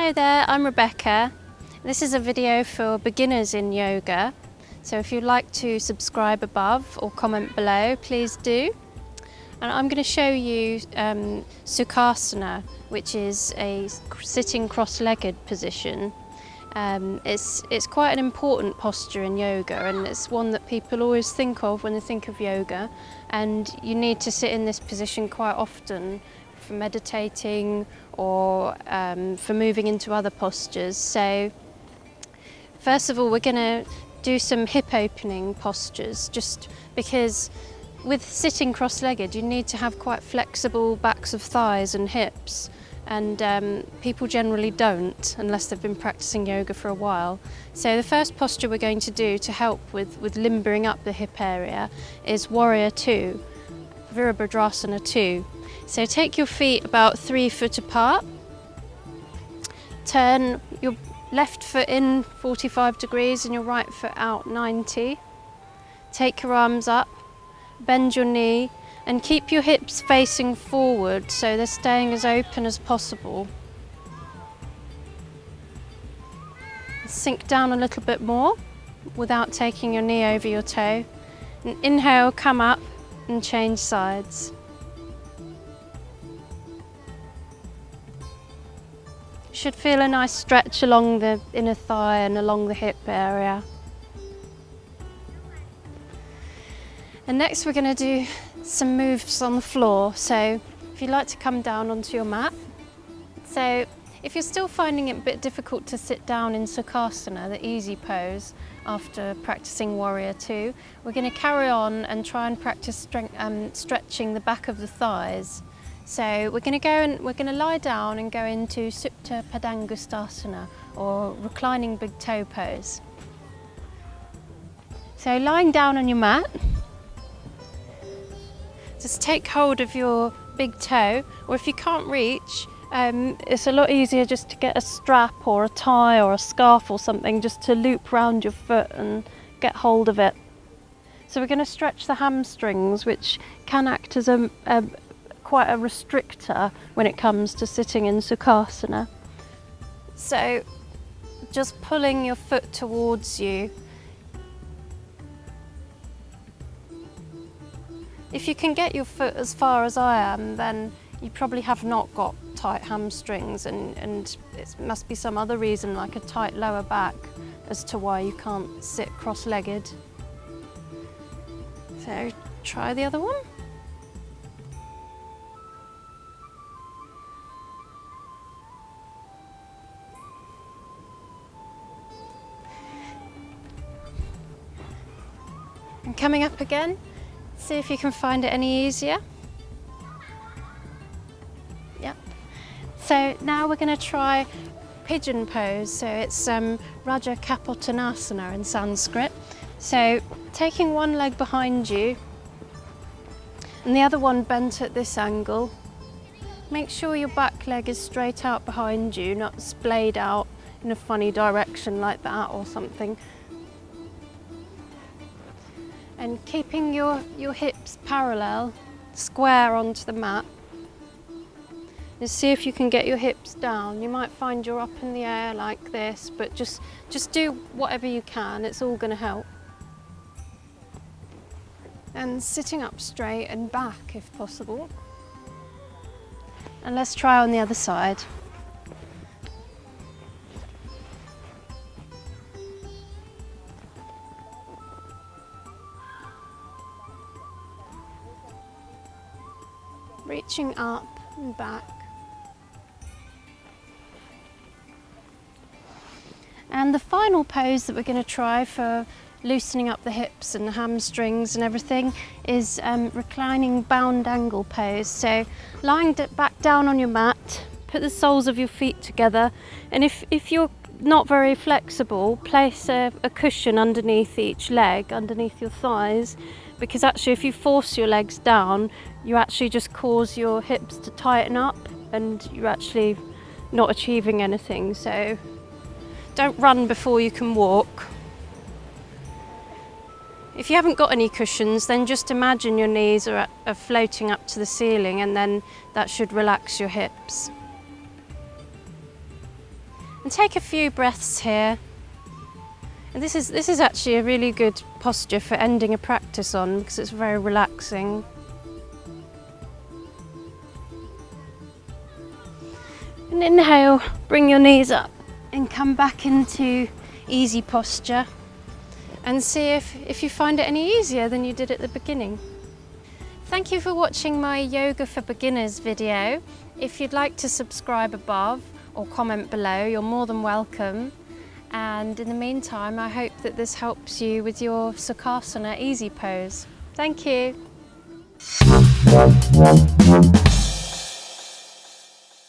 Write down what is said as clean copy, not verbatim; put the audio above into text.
Hello there, I'm Rebecca. This is a video for beginners in yoga. So if you'd like to subscribe above or comment below, please do. And I'm going to show you Sukhasana, which is a sitting cross-legged position. It's quite an important posture in yoga, and it's one that people always think of when they think of yoga, and you need to sit in this position quite often for meditating or for moving into other postures. So first of all, we're going to do some hip opening postures, just because with sitting cross-legged you need to have quite flexible backs of thighs and hips, and people generally don't unless they've been practicing yoga for a while. So the first posture we're going to do to help with limbering up the hip area is Warrior II, Virabhadrasana II. So take your feet about 3 foot apart, turn your left foot in 45 degrees and your right foot out 90. Take your arms up, bend your knee, and keep your hips facing forward so they're staying as open as possible. Sink down a little bit more without taking your knee over your toe. And inhale, come up and change sides. Should feel a nice stretch along the inner thigh and along the hip area. And next we're going to do some moves on the floor. So if you'd like to come down onto your mat. So if you're still finding it a bit difficult to sit down in Sukhasana, the easy pose, after practicing Warrior II, we're going to carry on and try and practice stretching the back of the thighs. So we're going to lie down and go into Supta Padangusthasana, or reclining big toe pose. So lying down on your mat, just take hold of your big toe, or if you can't reach, it's a lot easier just to get a strap or a tie or a scarf or something just to loop round your foot and get hold of it. So we're going to stretch the hamstrings, which can act as quite a restrictor when it comes to sitting in Sukhasana. So just pulling your foot towards you. If you can get your foot as far as I am, then you probably have not got tight hamstrings, and it must be some other reason, like a tight lower back, as to why you can't sit cross-legged. So try the other one. And coming up again, see if you can find it any easier. Yep. So now we're going to try pigeon pose. So it's Raja Kapottanasana in Sanskrit. So taking one leg behind you and the other one bent at this angle. Make sure your back leg is straight out behind you, not splayed out in a funny direction like that or something. And keeping your hips parallel, square onto the mat. Just see if you can get your hips down. You might find you're up in the air like this, but just do whatever you can, it's all going to help. And sitting up straight and back if possible. And let's try on the other side. Reaching up and back. And the final pose that we're going to try for loosening up the hips and the hamstrings and everything is reclining bound angle pose. So lying back down on your mat, put the soles of your feet together, and if you're not very flexible, place a cushion underneath each leg, underneath your thighs, because actually if you force your legs down, you actually just cause your hips to tighten up and you're actually not achieving anything. So don't run before you can walk. If you haven't got any cushions, then just imagine your knees are floating up to the ceiling, and then that should relax your hips. And take a few breaths here. And this is actually a really good posture for ending a practice on because it's very relaxing. And inhale, bring your knees up and come back into easy posture. And see if you find it any easier than you did at the beginning. Thank you for watching my Yoga for Beginners video. If you'd like to subscribe above or comment below, you're more than welcome. And in the meantime, I hope that this helps you with your Sukhasana easy pose. Thank you.